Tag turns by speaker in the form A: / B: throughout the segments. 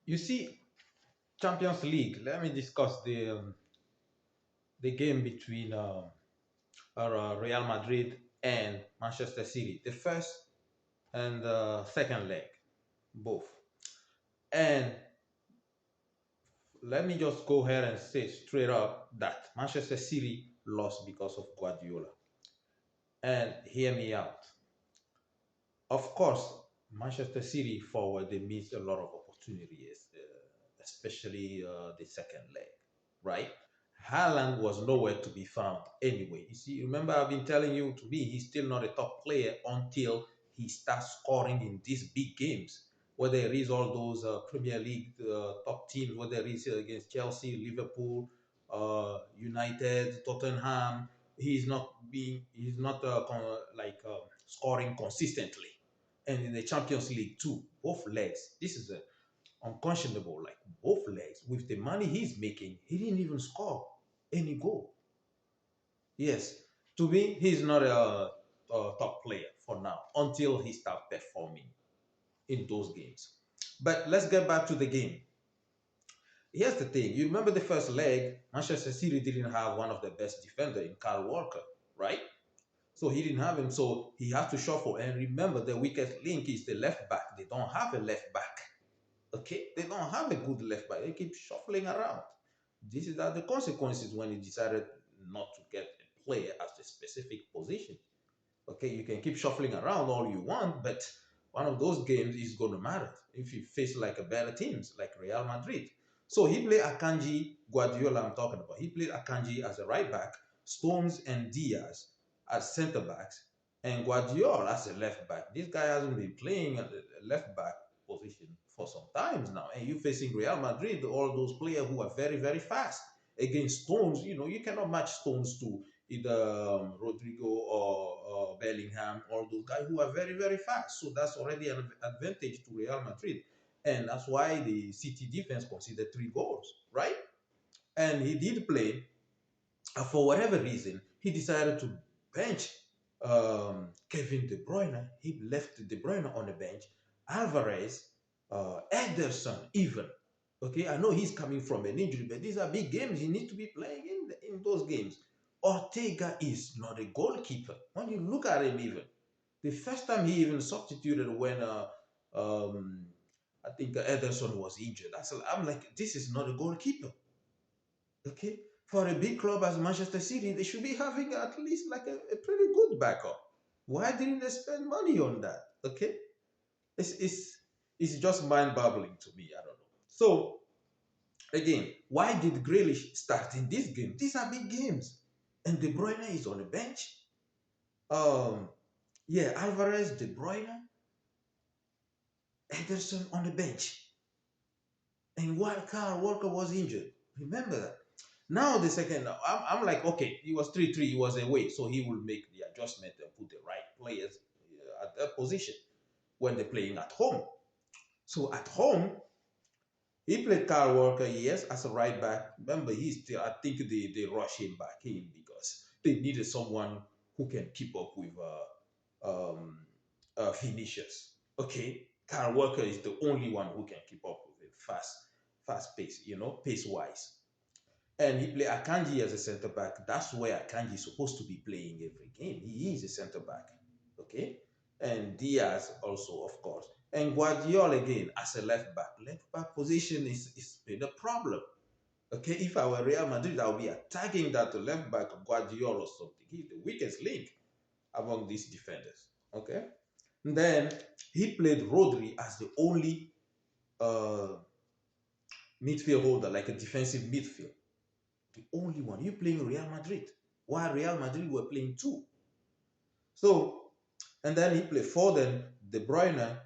A: You see, Champions League. Let me discuss the game between Real Madrid and Manchester City. The first and the second leg, both. And let me just go ahead and say straight up that Manchester City lost because of Guardiola. And hear me out. Of course, Manchester City forward they missed a lot of opportunities, especially the second leg, right? Haaland was nowhere to be found anyway. You see, remember I've been telling you to me he's still not a top player until he starts scoring in these big games. Whether it is all those Premier League top teams, whether it is against Chelsea, Liverpool, United, Tottenham, he's not scoring consistently. And in the Champions League too, both legs. This is unconscionable. Like both legs, with the money he's making, he didn't even score any goal. Yes, to me, he's not a top player for now until he starts performing in those games. But let's get back to the game. Here's the thing. You remember the first leg, Manchester City didn't have one of the best defenders in Kyle Walker, right? So he didn't have him, so he had to shuffle. And remember, the weakest link is the left back. They don't have a left back. Okay, they don't have a good left back. They keep shuffling around. This is the consequences when he decided not to get a player at a specific position. Okay, you can keep shuffling around all you want, but one of those games is going to matter if you face like a better teams like Real Madrid. So he played Akanji, Guardiola I'm talking about. He played Akanji as a right back, Stones and Diaz as center backs, and Guardiola as a left back. This guy hasn't been playing at the left back position for some times now. And you facing Real Madrid, all those players who are very, very fast against Stones. You know, you cannot match Stones to either Rodrigo or Bellingham, all those guys who are very, very fast. So that's already an advantage to Real Madrid. And that's why the City defense considered 3 goals, right? And he did play. For whatever reason, he decided to bench Kevin De Bruyne. He left De Bruyne on the bench. Alvarez, Ederson, even. Okay, I know he's coming from an injury, but these are big games. He needs to be playing in those games. Ortega is not a goalkeeper. When you look at him, even the first time he even substituted when um, I think Ederson was injured. I'm like, this is not a goalkeeper. Okay, for a big club as Manchester City, they should be having at least like a pretty good backup. Why didn't they spend money on that? Okay, it's it's it's just mind-boggling to me. I don't know. So again, why did Grealish start in this game? These are big games, and De Bruyne is on the bench. Um, yeah, Alvarez, De Bruyne, Ederson on the bench, and while Carl Walker was injured. Remember that. Now the second, I'm like, okay, he was 3-3, he was away, so he will make the adjustment and put the right players at that position when they're playing at home. So at home, he played Carl Walker, yes, as a right back. Remember, he's still, I think they rush him back in because they needed someone who can keep up with Vinicius. Okay, Carl Walker is the only one who can keep up with it fast pace, pace wise. And he play Akanji as a center back. That's where Akanji is supposed to be playing every game. He is a center back. Okay? And Diaz also, of course. And Guardiola again as a left back. Left back position is been a problem. Okay, if I were Real Madrid, I would be attacking that left back Guardiola or something. He's the weakest link among these defenders. Okay? And then he played Rodri as the only uh, midfield holder, like a defensive midfield. The only one. You playing Real Madrid, while Real Madrid were playing two. So, and then he played Foden, De Bruyne,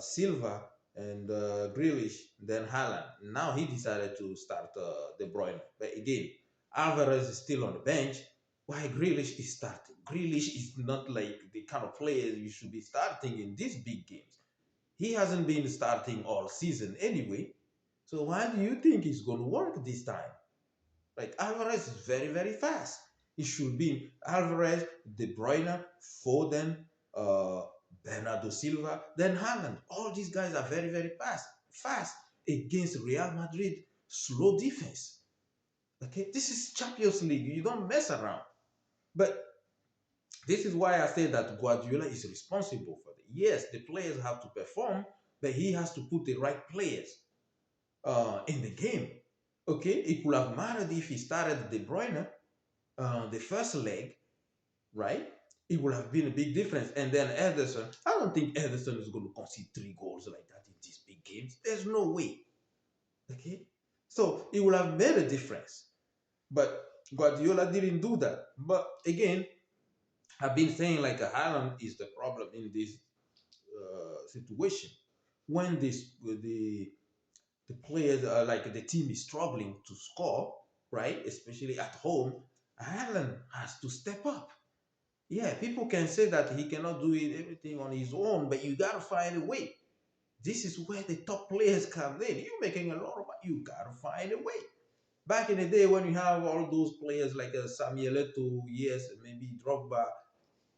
A: Silva, and Grealish, then Haaland. Now he decided to start De Bruyne. But again, Alvarez is still on the bench. Why Grealish is starting? Grealish is not like the kind of player you should be starting in these big games. He hasn't been starting all season anyway. So why do you think it's going to work this time? Like Alvarez is very, very fast. It should be Alvarez, De Bruyne, Foden, uh, Bernardo Silva, then Haaland. All these guys are very, very fast. Fast. against Real Madrid slow defense. Okay, this is Champions League. You don't mess around. But this is why I say that Guardiola is responsible for it. Yes, the players have to perform, but he has to put the right players in the game. Okay, it could have mattered if he started De Bruyne the first leg, right? It would have been a big difference. And then Ederson, I don't think Ederson is going to concede 3 goals like that in these big games. There's no way. Okay, so it would have made a difference. But Guardiola didn't do that. But again, I've been saying like a Haaland is the problem in this situation. When the players are like the team is struggling to score, right? Especially at home, Haaland has to step up. Yeah, people can say that he cannot do it everything on his own, but you gotta find a way. This is where the top players come in. You're making a lot of money. You gotta find a way. Back in the day when you have all those players like Samuel Eto'o, yes, maybe Drogba,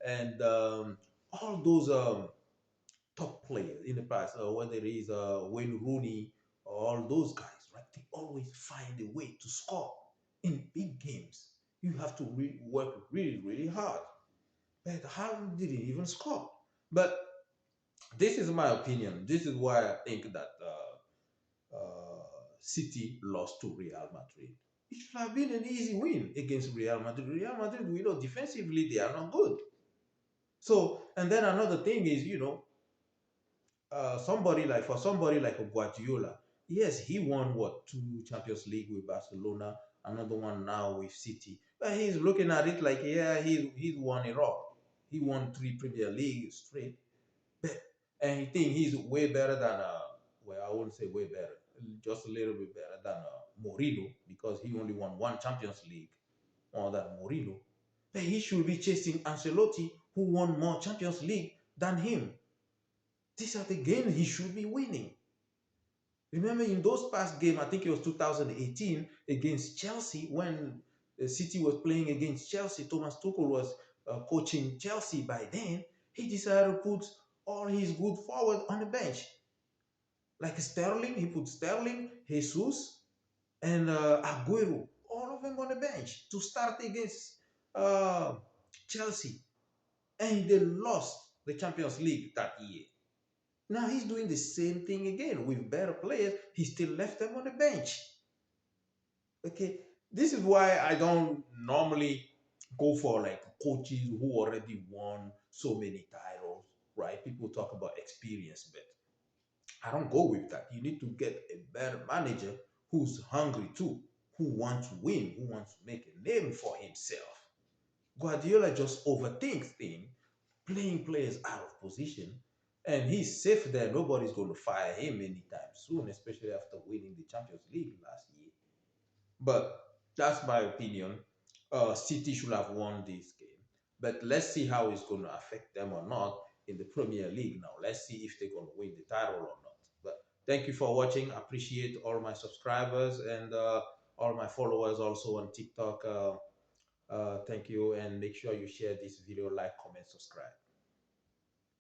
A: and all those top players in the past, whether it is Wayne Rooney or all those guys, right? They always find a way to score in big games. You have to work really, really hard. But Haaland didn't even score. But this is my opinion. This is why I think that City lost to Real Madrid. It should have been an easy win against Real Madrid. Real Madrid, we know defensively they are not good. So, and then another thing is, somebody like a Guardiola, yes, he won what, 2 Champions League with Barcelona, another one now with City. But he's looking at it like, yeah, he's won it all. He won 3 Premier Leagues straight. But, and he think he's way better than well, I wouldn't say way better, just a little bit better than Mourinho because he only won 1 Champions League more than Mourinho. But he should be chasing Ancelotti, who won more Champions League than him. These are the games he should be winning. Remember in those past games, I think it was 2018 against Chelsea when the City was playing against Chelsea. Thomas Tuchel was coaching Chelsea by then. He decided to put all his good forward on the bench. Like Sterling, he put Sterling, Jesus, and Aguero, all of them on the bench to start against uh, Chelsea. And they lost the Champions League that year. Now he's doing the same thing again with better players. He still left them on the bench. Okay, this is why I don't normally go for like coaches who already won so many titles, right? People talk about experience, but I don't go with that. You need to get a better manager who's hungry too, who wants to win, who wants to make a name for himself. Guardiola just overthinks things, playing players out of position, and he's safe there. Nobody's going to fire him anytime soon, especially after winning the Champions League last year. But that's my opinion. City should have won this game. But let's see how it's going to affect them or not in the Premier League now. Let's see if they're going to win the title or not. But thank you for watching. I appreciate all my subscribers and all my followers also on TikTok. Thank you, and make sure you share this video, like, comment, subscribe.